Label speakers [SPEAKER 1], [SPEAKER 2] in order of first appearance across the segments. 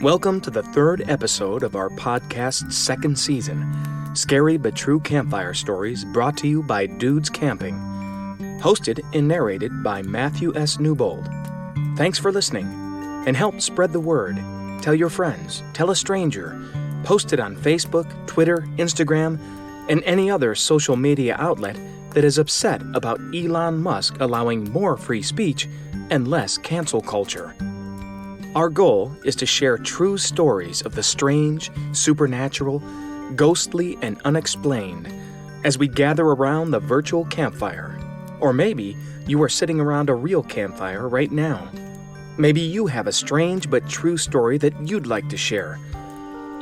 [SPEAKER 1] Welcome to the third episode of our podcast's second season, Scary But True Campfire Stories, brought to you by Dudes Camping. Hosted and narrated by Matthew S. Newbold. Thanks for listening, and help spread the word. Tell your friends, tell a stranger, post it on Facebook, Twitter, Instagram, and any other social media outlet that is upset about Elon Musk allowing more free speech and less cancel culture. Our goal is to share true stories of the strange, supernatural, ghostly, and unexplained as we gather around the virtual campfire. Or maybe you are sitting around a real campfire right now. Maybe you have a strange but true story that you'd like to share.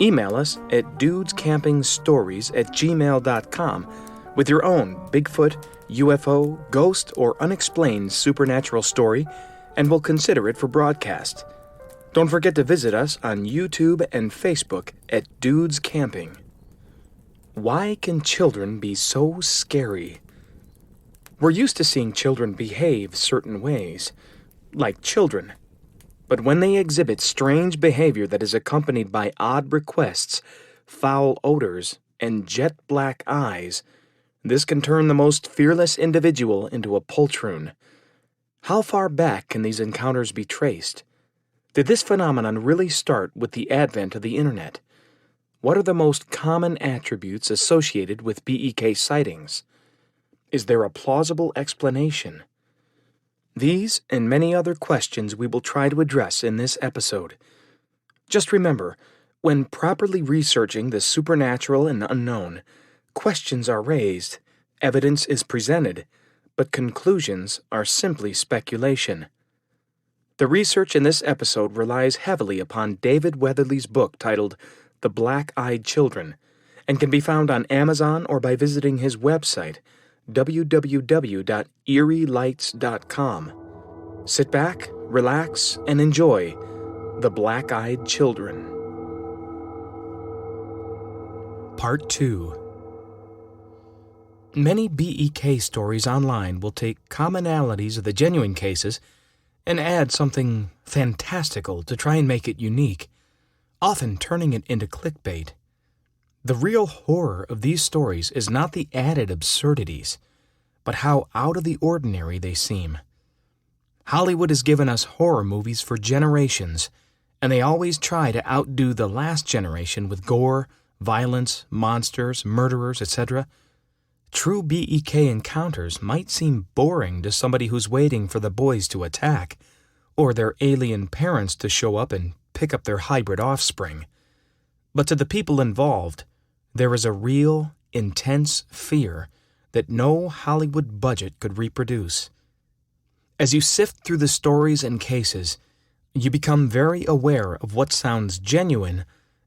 [SPEAKER 1] Email us at dudescampingstories@gmail.com with your own Bigfoot, UFO, ghost, or unexplained supernatural story, and we'll consider it for broadcast. Don't forget to visit us on YouTube and Facebook at Dudes Camping. Why can children be so scary? We're used to seeing children behave certain ways, like children. But when they exhibit strange behavior that is accompanied by odd requests, foul odors, and jet black eyes, this can turn the most fearless individual into a poltroon. How far back can these encounters be traced? Did this phenomenon really start with the advent of the internet? What are the most common attributes associated with BEK sightings? Is there a plausible explanation? These and many other questions we will try to address in this episode. Just remember, when properly researching the supernatural and unknown, questions are raised, evidence is presented, but conclusions are simply speculation. The research in this episode relies heavily upon David Weatherly's book titled The Black-Eyed Children, and can be found on Amazon or by visiting his website, www.eerielights.com. Sit back, relax, and enjoy The Black-Eyed Children. Part 2. Many BEK stories online will take commonalities of the genuine cases and add something fantastical to try and make it unique, often turning it into clickbait. The real horror of these stories is not the added absurdities, but how out of the ordinary they seem. Hollywood has given us horror movies for generations, and they always try to outdo the last generation with gore, violence, monsters, murderers, etc. True BEK encounters might seem boring to somebody who's waiting for the boys to attack, or their alien parents to show up and pick up their hybrid offspring. But to the people involved, there is a real, intense fear that no Hollywood budget could reproduce. As you sift through the stories and cases, you become very aware of what sounds genuine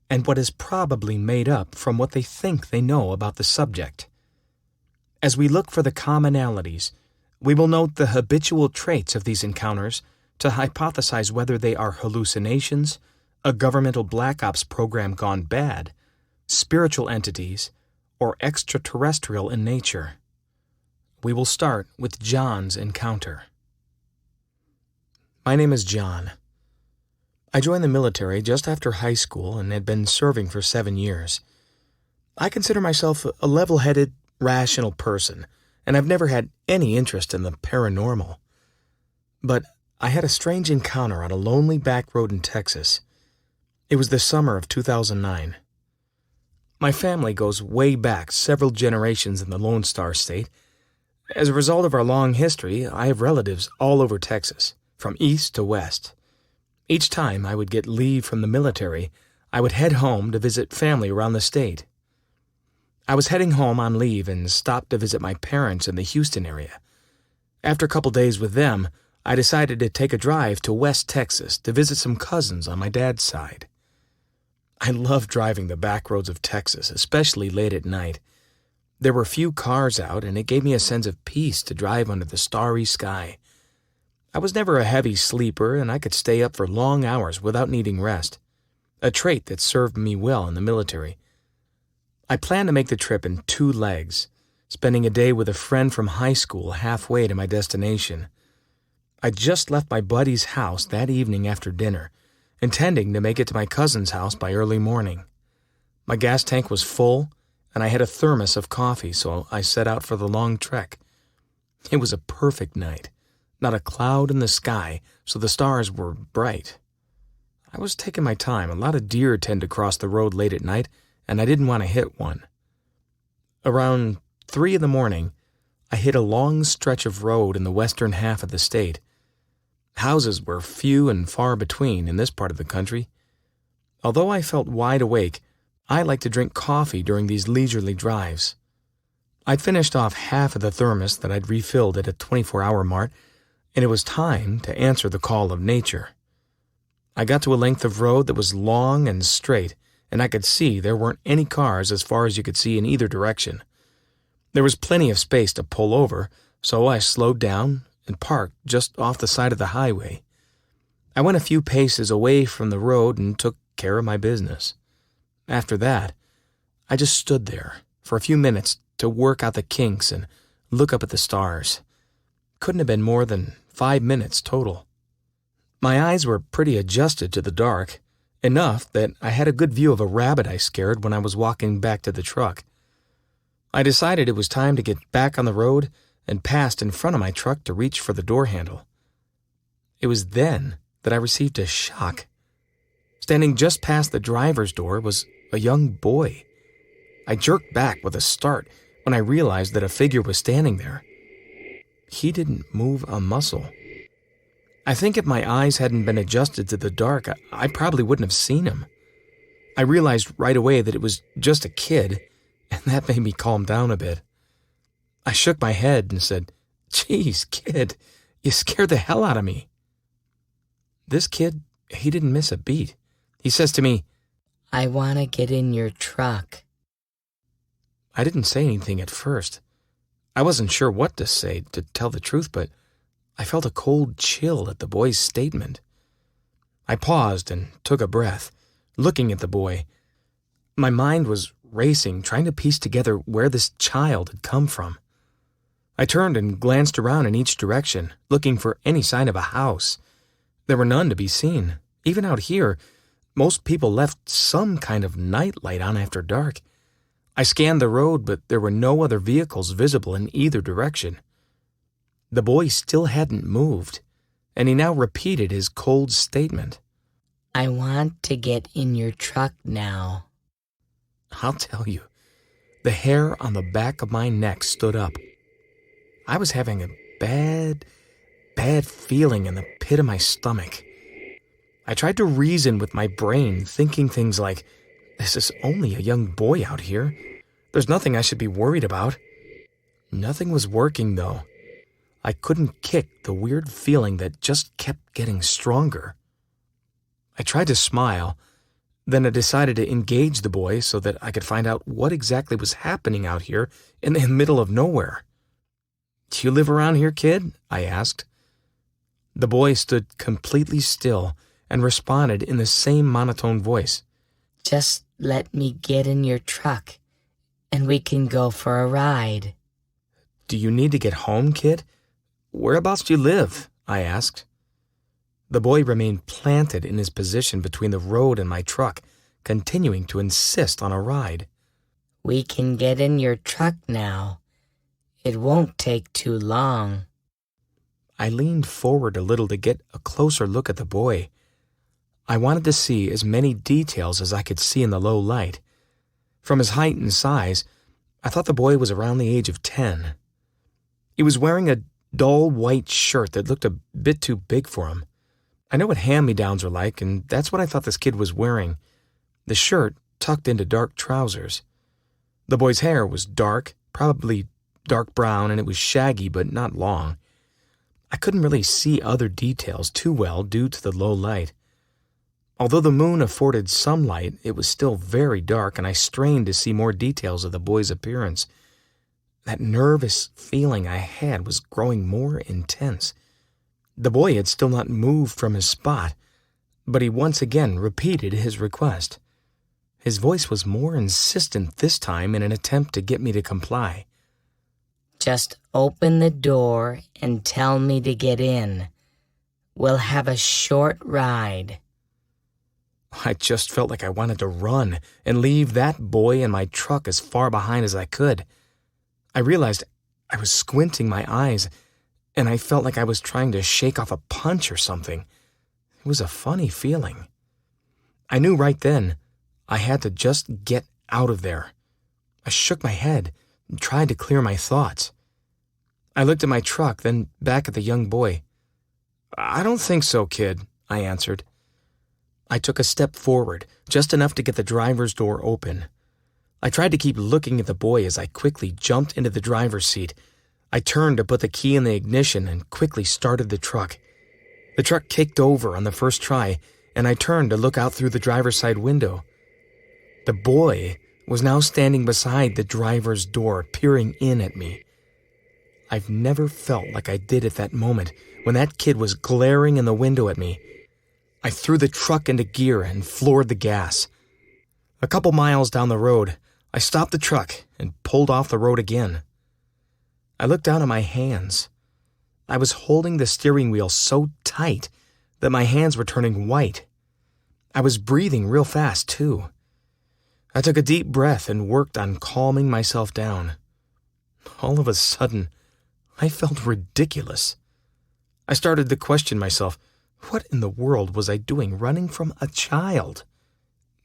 [SPEAKER 1] and what is probably made up from what they think they know about the subject. As we look for the commonalities, we will note the habitual traits of these encounters to hypothesize whether they are hallucinations, a governmental black ops program gone bad, spiritual entities, or extraterrestrial in nature. We will start with John's encounter. My name is John. I joined the military just after high school and had been serving for 7 years. I consider myself a level-headed, rational person, and I've never had any interest in the paranormal. But I had a strange encounter on a lonely back road in Texas. It was the summer of 2009. My family goes way back several generations in the Lone Star State. As a result of our long history, I have relatives all over Texas, from east to west. Each time I would get leave from the military, I would head home to visit family around the state. I was heading home on leave and stopped to visit my parents in the Houston area. After a couple days with them, I decided to take a drive to West Texas to visit some cousins on my dad's side. I love driving the back roads of Texas, especially late at night. There were few cars out, and it gave me a sense of peace to drive under the starry sky. I was never a heavy sleeper, and I could stay up for long hours without needing rest, a trait that served me well in the military. I planned to make the trip in 2 legs, spending a day with a friend from high school halfway to my destination. I just left my buddy's house that evening after dinner, intending to make it to my cousin's house by early morning. My gas tank was full, and I had a thermos of coffee, so I set out for the long trek. It was a perfect night. Not a cloud in the sky, so the stars were bright. I was taking my time. A lot of deer tend to cross the road late at night, and I didn't want to hit one. Around 3 in the morning, I hit a long stretch of road in the western half of the state. Houses were few and far between in this part of the country. Although I felt wide awake, I like to drink coffee during these leisurely drives. I'd finished off half of the thermos that I'd refilled at a 24-hour mark, and it was time to answer the call of nature. I got to a length of road that was long and straight, and I could see there weren't any cars as far as you could see in either direction. There was plenty of space to pull over, so I slowed down and parked just off the side of the highway. I went a few paces away from the road and took care of my business. After that, I just stood there for a few minutes to work out the kinks and look up at the stars. Couldn't have been more than 5 minutes total. My eyes were pretty adjusted to the dark, enough that I had a good view of a rabbit I scared when I was walking back to the truck. I decided it was time to get back on the road and passed in front of my truck to reach for the door handle. It was then that I received a shock. Standing just past the driver's door was a young boy. I jerked back with a start when I realized that a figure was standing there. He didn't move a muscle. I think if my eyes hadn't been adjusted to the dark, I probably wouldn't have seen him. I realized right away that it was just a kid, and that made me calm down a bit. I shook my head and said, "Geez, kid, you scared the hell out of me." This kid, he didn't miss a beat. He says to me,
[SPEAKER 2] "I want to get in your truck."
[SPEAKER 1] I didn't say anything at first. I wasn't sure what to say, to tell the truth, but I felt a cold chill at the boy's statement. I paused and took a breath, looking at the boy. My mind was racing, trying to piece together where this child had come from. I turned and glanced around in each direction, looking for any sign of a house. There were none to be seen. Even out here, most people left some kind of night light on after dark. I scanned the road, but there were no other vehicles visible in either direction. The boy still hadn't moved, and he now repeated his cold statement.
[SPEAKER 2] "I want to get in your truck now."
[SPEAKER 1] I'll tell you, the hair on the back of my neck stood up. I was having a bad feeling in the pit of my stomach. I tried to reason with my brain, thinking things like, this is only a young boy out here. There's nothing I should be worried about. Nothing was working, though. I couldn't kick the weird feeling that just kept getting stronger. I tried to smile, then I decided to engage the boy so that I could find out what exactly was happening out here in the middle of nowhere. "Do you live around here, kid?" I asked. The boy stood completely still and responded in the same monotone voice.
[SPEAKER 2] "Just let me get in your truck, and we can go for a ride."
[SPEAKER 1] "Do you need to get home, kid? Whereabouts do you live?" I asked. The boy remained planted in his position between the road and my truck, continuing to insist on a ride.
[SPEAKER 2] "We can get in your truck now. It won't take too long."
[SPEAKER 1] I leaned forward a little to get a closer look at the boy. I wanted to see as many details as I could see in the low light. From his height and size, I thought the boy was around the age of 10. He was wearing a dull white shirt that looked a bit too big for him. I know what hand-me-downs are like, and that's what I thought this kid was wearing. The shirt tucked into dark trousers. The boy's hair was dark, probably dark brown, and it was shaggy but not long. I couldn't really see other details too well due to the low light. Although the moon afforded some light, it was still very dark, and I strained to see more details of the boy's appearance. That nervous feeling I had was growing more intense. The boy had still not moved from his spot, but he once again repeated his request. His voice was more insistent this time in an attempt to get me to comply.
[SPEAKER 2] "Just open the door and tell me to get in. We'll have a short ride."
[SPEAKER 1] I just felt like I wanted to run and leave that boy and my truck as far behind as I could. I realized I was squinting my eyes, and I felt like I was trying to shake off a punch or something. It was a funny feeling. I knew right then I had to just get out of there. I shook my head and tried to clear my thoughts. I looked at my truck, then back at the young boy. "I don't think so, kid," I answered. I took a step forward, just enough to get the driver's door open. I tried to keep looking at the boy as I quickly jumped into the driver's seat. I turned to put the key in the ignition and quickly started the truck. The truck kicked over on the first try, and I turned to look out through the driver's side window. The boy was now standing beside the driver's door, peering in at me. I've never felt like I did at that moment when that kid was glaring in the window at me. I threw the truck into gear and floored the gas. A couple miles down the road, I stopped the truck and pulled off the road again. I looked down at my hands. I was holding the steering wheel so tight that my hands were turning white. I was breathing real fast, too. I took a deep breath and worked on calming myself down. All of a sudden, I felt ridiculous. I started to question myself. What in the world was I doing running from a child?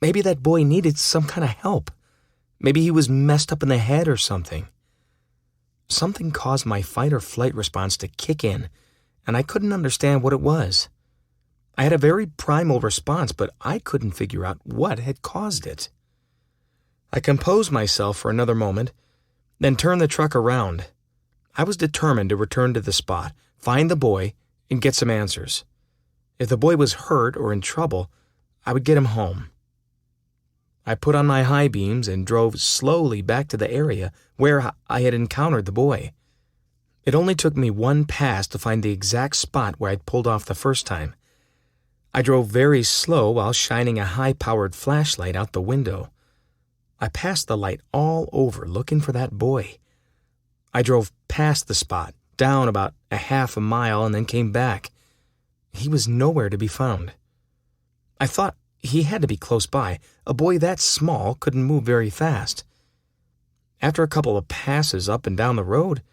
[SPEAKER 1] Maybe that boy needed some kind of help. Maybe he was messed up in the head or something. Something caused my fight or flight response to kick in, and I couldn't understand what it was. I had a very primal response, but I couldn't figure out what had caused it. I composed myself for another moment, then turned the truck around. I was determined to return to the spot, find the boy, and get some answers. If the boy was hurt or in trouble, I would get him home. I put on my high beams and drove slowly back to the area where I had encountered the boy. It only took me one pass to find the exact spot where I'd pulled off the first time. I drove very slow while shining a high-powered flashlight out the window. I passed the light all over looking for that boy. I drove past the spot, down about a half a mile, and then came back. He was nowhere to be found. I thought he had to be close by. A boy that small couldn't move very fast. After a couple of passes up and down the road,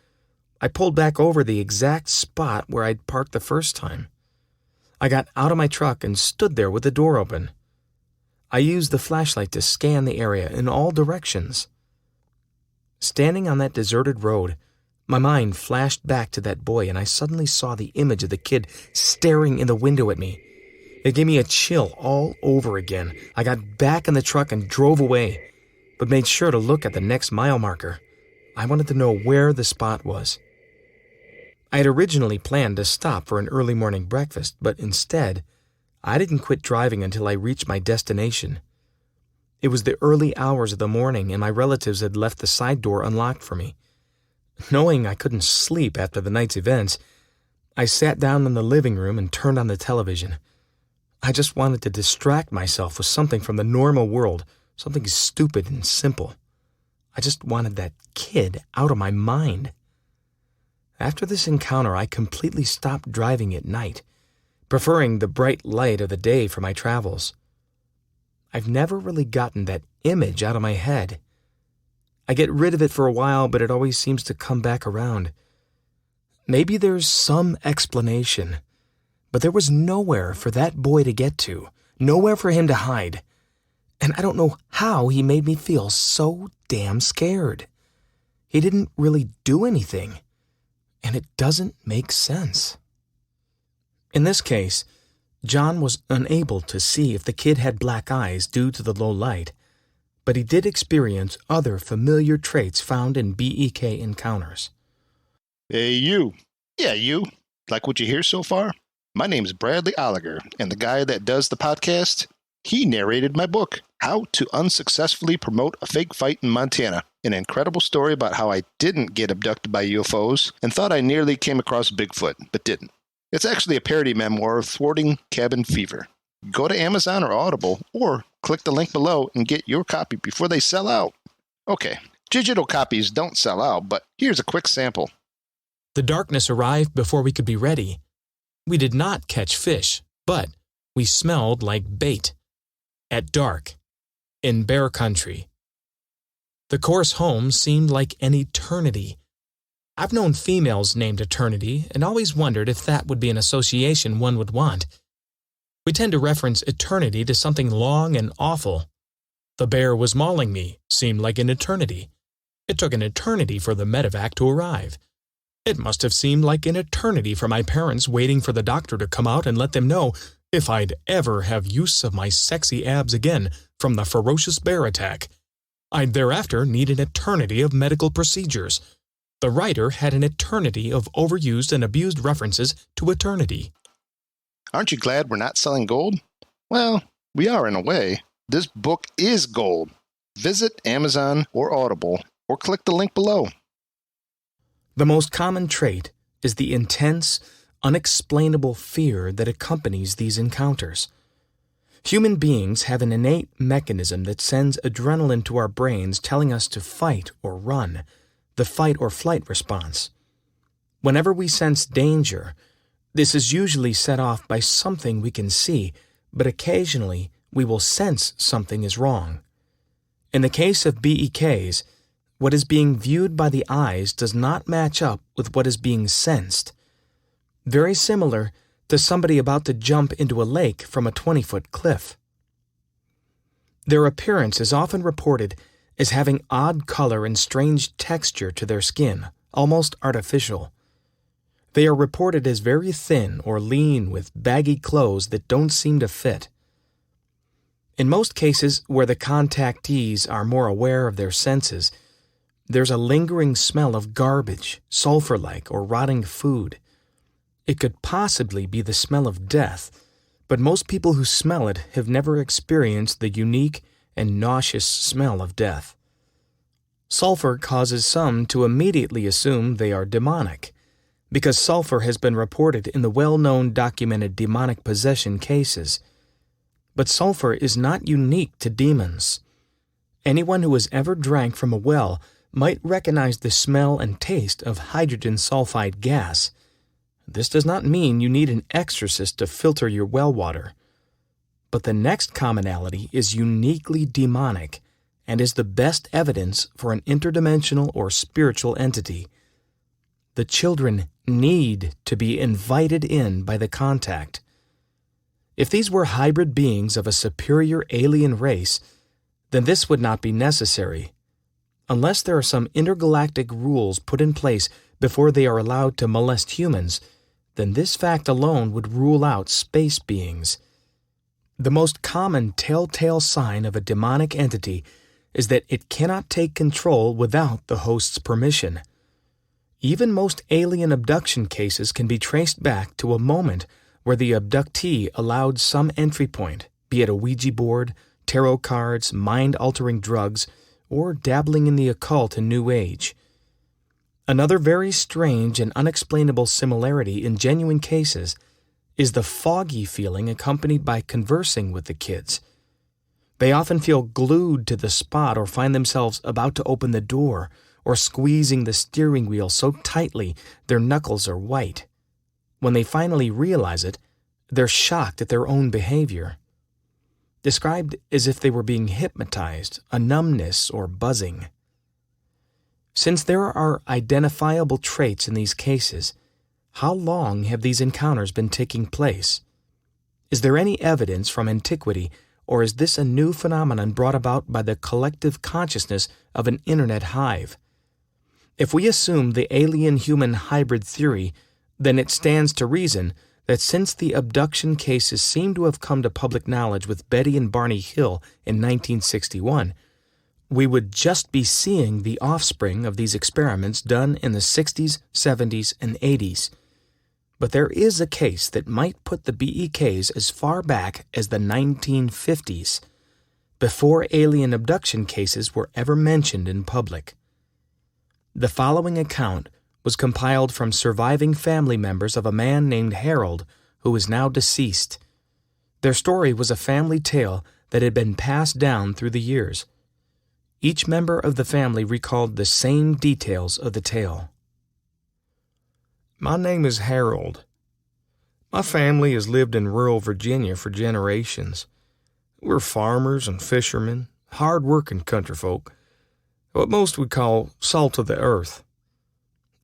[SPEAKER 1] I pulled back over the exact spot where I'd parked the first time. I got out of my truck and stood there with the door open. I used the flashlight to scan the area in all directions. Standing on that deserted road, my mind flashed back to that boy, and I suddenly saw the image of the kid staring in the window at me. It gave me a chill all over again. I got back in the truck and drove away, but made sure to look at the next mile marker. I wanted to know where the spot was. I had originally planned to stop for an early morning breakfast, but instead, I didn't quit driving until I reached my destination. It was the early hours of the morning, and my relatives had left the side door unlocked for me. Knowing I couldn't sleep after the night's events, I sat down in the living room and turned on the television. I just wanted to distract myself with something from the normal world, something stupid and simple. I just wanted that kid out of my mind. After this encounter, I completely stopped driving at night, preferring the bright light of the day for my travels. I've never really gotten that image out of my head. I get rid of it for a while, but it always seems to come back around. Maybe there's some explanation, but there was nowhere for that boy to get to, nowhere for him to hide. And I don't know how he made me feel so damn scared. He didn't really do anything, and it doesn't make sense. In this case, John was unable to see if the kid had black eyes due to the low light, but he did experience other familiar traits found in BEK encounters.
[SPEAKER 3] Hey, you. Yeah, you. Like what you hear so far? My name's Bradley Oliger, and the guy that does the podcast, he narrated my book, How to Unsuccessfully Promote a Fake Fight in Montana. An incredible story about how I didn't get abducted by UFOs and thought I nearly came across Bigfoot, but didn't. It's actually a parody memoir of thwarting cabin fever. Go to Amazon or Audible, or click the link below and get your copy before they sell out. Okay, digital copies don't sell out, but here's a quick sample.
[SPEAKER 1] The darkness arrived before we could be ready. We did not catch fish, but we smelled like bait. at dark, in bear country. The course home seemed like an eternity. I've known females named Eternity and always wondered if that would be an association one would want. We tend to reference eternity to something long and awful. The bear was mauling me seemed like an eternity. It took an eternity for the medevac to arrive. It must have seemed like an eternity for my parents waiting for the doctor to come out and let them know if I'd ever have use of my sexy abs again from the ferocious bear attack. I'd thereafter need an eternity of medical procedures. The writer had an eternity of overused and abused references to eternity.
[SPEAKER 3] Aren't you glad we're not selling gold? Well, we are in a way. This book is gold. Visit Amazon or Audible or click the link below.
[SPEAKER 1] The most common trait is the intense, unexplainable fear that accompanies these encounters. Human beings have an innate mechanism that sends adrenaline to our brains telling us to fight or run, the fight or flight response. Whenever we sense danger, this is usually set off by something we can see, but occasionally we will sense something is wrong. In the case of BEKs, what is being viewed by the eyes does not match up with what is being sensed. Very similar to somebody about to jump into a lake from a 20-foot cliff. Their appearance is often reported as having odd color and strange texture to their skin, almost artificial. They are reported as very thin or lean with baggy clothes that don't seem to fit. In most cases where the contactees are more aware of their senses, there's a lingering smell of garbage, sulfur-like, or rotting food. It could possibly be the smell of death, but most people who smell it have never experienced the unique and nauseous smell of death. Sulfur causes some to immediately assume they are demonic, because sulfur has been reported in the well-known documented demonic possession cases. But sulfur is not unique to demons. Anyone who has ever drank from a well might recognize the smell and taste of hydrogen sulfide gas. This does not mean you need an exorcist to filter your well water. But the next commonality is uniquely demonic and is the best evidence for an interdimensional or spiritual entity. The children need to be invited in by the contact. If these were hybrid beings of a superior alien race, then this would not be necessary. Unless there are some intergalactic rules put in place before they are allowed to molest humans, then this fact alone would rule out space beings. The most common telltale sign of a demonic entity is that it cannot take control without the host's permission. Even most alien abduction cases can be traced back to a moment where the abductee allowed some entry point, be it a Ouija board, tarot cards, mind-altering drugs, or dabbling in the occult and New Age. Another very strange and unexplainable similarity in genuine cases is the foggy feeling accompanied by conversing with the kids. They often feel glued to the spot or find themselves about to open the door or squeezing the steering wheel so tightly their knuckles are white. When they finally realize it, they're shocked at their own behavior. Described as if they were being hypnotized, a numbness or buzzing. Since there are identifiable traits in these cases, how long have these encounters been taking place? Is there any evidence from antiquity, or is this a new phenomenon brought about by the collective consciousness of an internet hive? If we assume the alien-human hybrid theory, then it stands to reason that since the abduction cases seem to have come to public knowledge with Betty and Barney Hill in 1961, we would just be seeing the offspring of these experiments done in the 60s, 70s, and 80s. But there is a case that might put the BEKs as far back as the 1950s, before alien abduction cases were ever mentioned in public. The following account was compiled from surviving family members of a man named Harold, who is now deceased. Their story was a family tale that had been passed down through the years. Each member of the family recalled the same details of the tale. My name is Harold. My family has lived in rural Virginia for generations. We're farmers and fishermen, hard-working country folk, what most would call salt of the earth.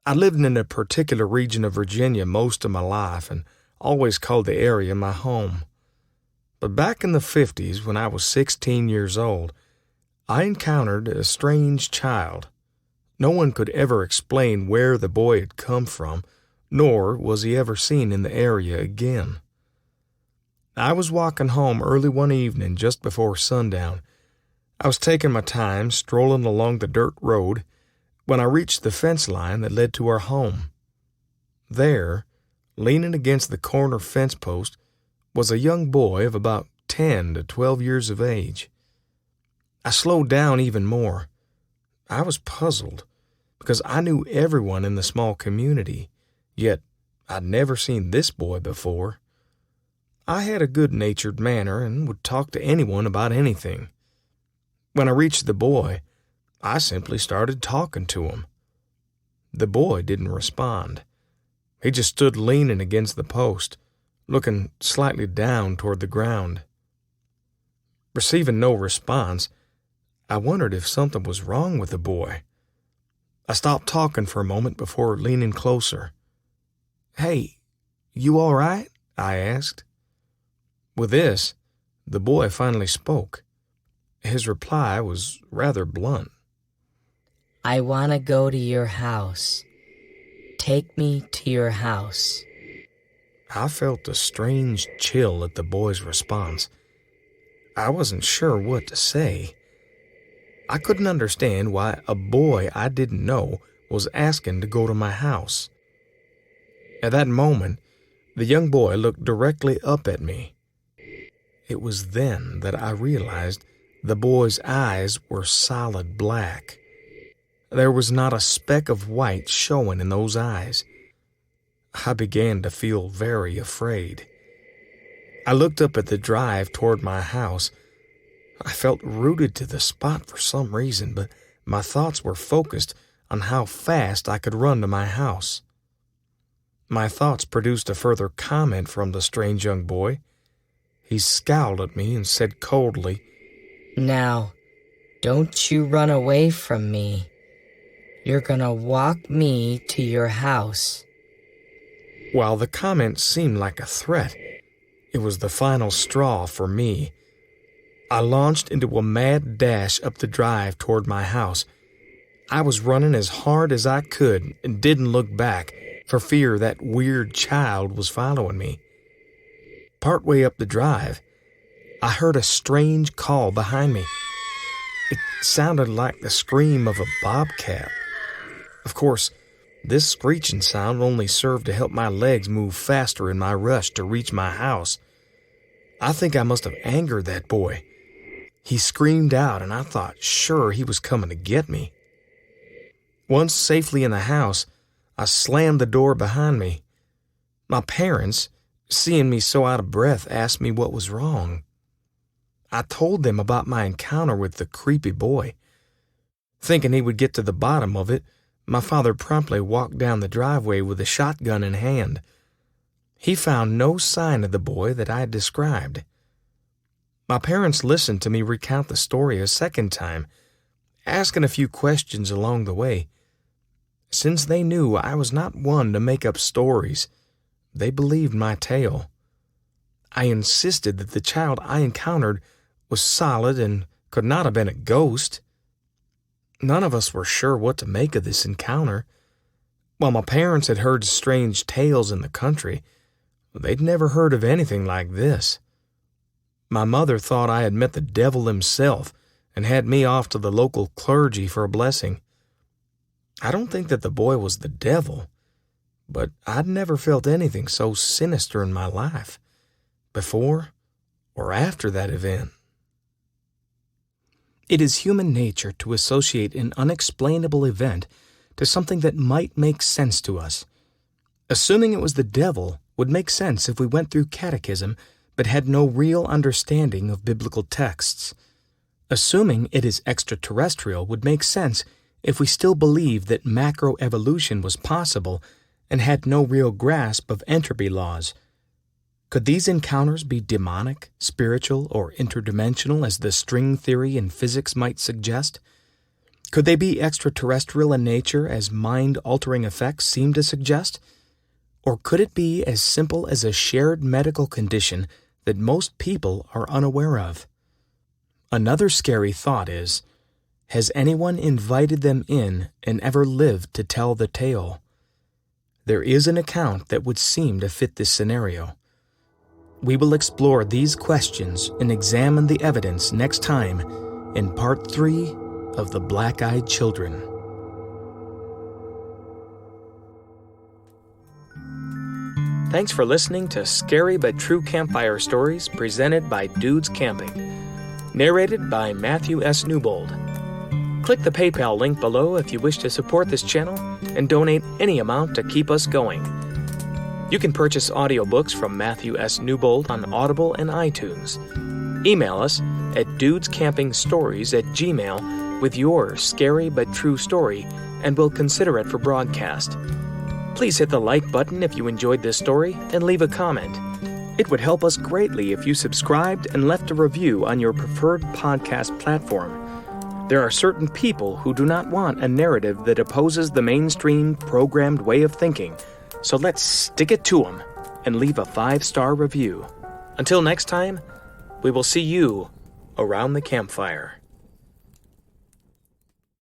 [SPEAKER 1] I lived in a particular region of Virginia most of my life and always called the area my home. But back in the 50s, when I was 16 years old, I encountered a strange child. No one could ever explain where the boy had come from, nor was he ever seen in the area again. I was walking home early one evening just before sundown. I was taking my time, strolling along the dirt road, when I reached the fence line that led to our home. There, leaning against the corner fence post, was a young boy of about 10 to 12 years of age. I slowed down even more. I was puzzled, because I knew everyone in the small community, yet I'd never seen this boy before. I had a good-natured manner and would talk to anyone about anything. When I reached the boy, I simply started talking to him. The boy didn't respond. He just stood leaning against the post, looking slightly down toward the ground. Receiving no response, I wondered if something was wrong with the boy. I stopped talking for a moment before leaning closer. "Hey, you all right?" I asked. With this, the boy finally spoke. His reply was rather blunt.
[SPEAKER 2] "I want to go to your house. Take me to your house."
[SPEAKER 1] I felt a strange chill at the boy's response. I wasn't sure what to say. I couldn't understand why a boy I didn't know was asking to go to my house. At that moment, the young boy looked directly up at me. It was then that I realized the boy's eyes were solid black. There was not a speck of white showing in those eyes. I began to feel very afraid. I looked up at the drive toward my house. I felt rooted to the spot for some reason, but my thoughts were focused on how fast I could run to my house. My thoughts produced a further comment from the strange young boy. He scowled at me and said coldly,
[SPEAKER 2] "Now, don't you run away from me. You're gonna walk me to your house."
[SPEAKER 1] While the comment seemed like a threat, it was the final straw for me. I launched into a mad dash up the drive toward my house. I was running as hard as I could and didn't look back for fear that weird child was following me. Partway up the drive, I heard a strange call behind me. It sounded like the scream of a bobcat. Of course, this screeching sound only served to help my legs move faster in my rush to reach my house. I think I must have angered that boy. He screamed out, and I thought sure he was coming to get me. Once safely in the house, I slammed the door behind me. My parents, seeing me so out of breath, asked me what was wrong. I told them about my encounter with the creepy boy. Thinking he would get to the bottom of it, my father promptly walked down the driveway with a shotgun in hand. He found no sign of the boy that I had described. My parents listened to me recount the story a second time, asking a few questions along the way. Since they knew I was not one to make up stories, they believed my tale. I insisted that the child I encountered was solid and could not have been a ghost. None of us were sure what to make of this encounter. While my parents had heard strange tales in the country, they'd never heard of anything like this. My mother thought I had met the devil himself and had me off to the local clergy for a blessing. I don't think that the boy was the devil, but I'd never felt anything so sinister in my life, before or after that event. It is human nature to associate an unexplainable event to something that might make sense to us. Assuming it was the devil would make sense if we went through catechism but had no real understanding of biblical texts. Assuming it is extraterrestrial would make sense if we still believed that macroevolution was possible and had no real grasp of entropy laws. Could these encounters be demonic, spiritual, or interdimensional as the string theory in physics might suggest? Could they be extraterrestrial in nature as mind-altering effects seem to suggest? Or could it be as simple as a shared medical condition that most people are unaware of? Another scary thought is, has anyone invited them in and ever lived to tell the tale? There is an account that would seem to fit this scenario. We will explore these questions and examine the evidence next time in Part 3 of The Black-Eyed Children. Thanks for listening to Scary But True Campfire Stories presented by Dudes Camping. Narrated by Matthew S. Newbold. Click the PayPal link below if you wish to support this channel and donate any amount to keep us going. You can purchase audiobooks from Matthew S. Newbold on Audible and iTunes. Email us at dudescampingstories@gmail.com with your scary but true story, and we'll consider it for broadcast. Please hit the like button if you enjoyed this story and leave a comment. It would help us greatly if you subscribed and left a review on your preferred podcast platform. There are certain people who do not want a narrative that opposes the mainstream programmed way of thinking, so let's stick it to them and leave a 5-star review. Until next time, we will see you around the campfire.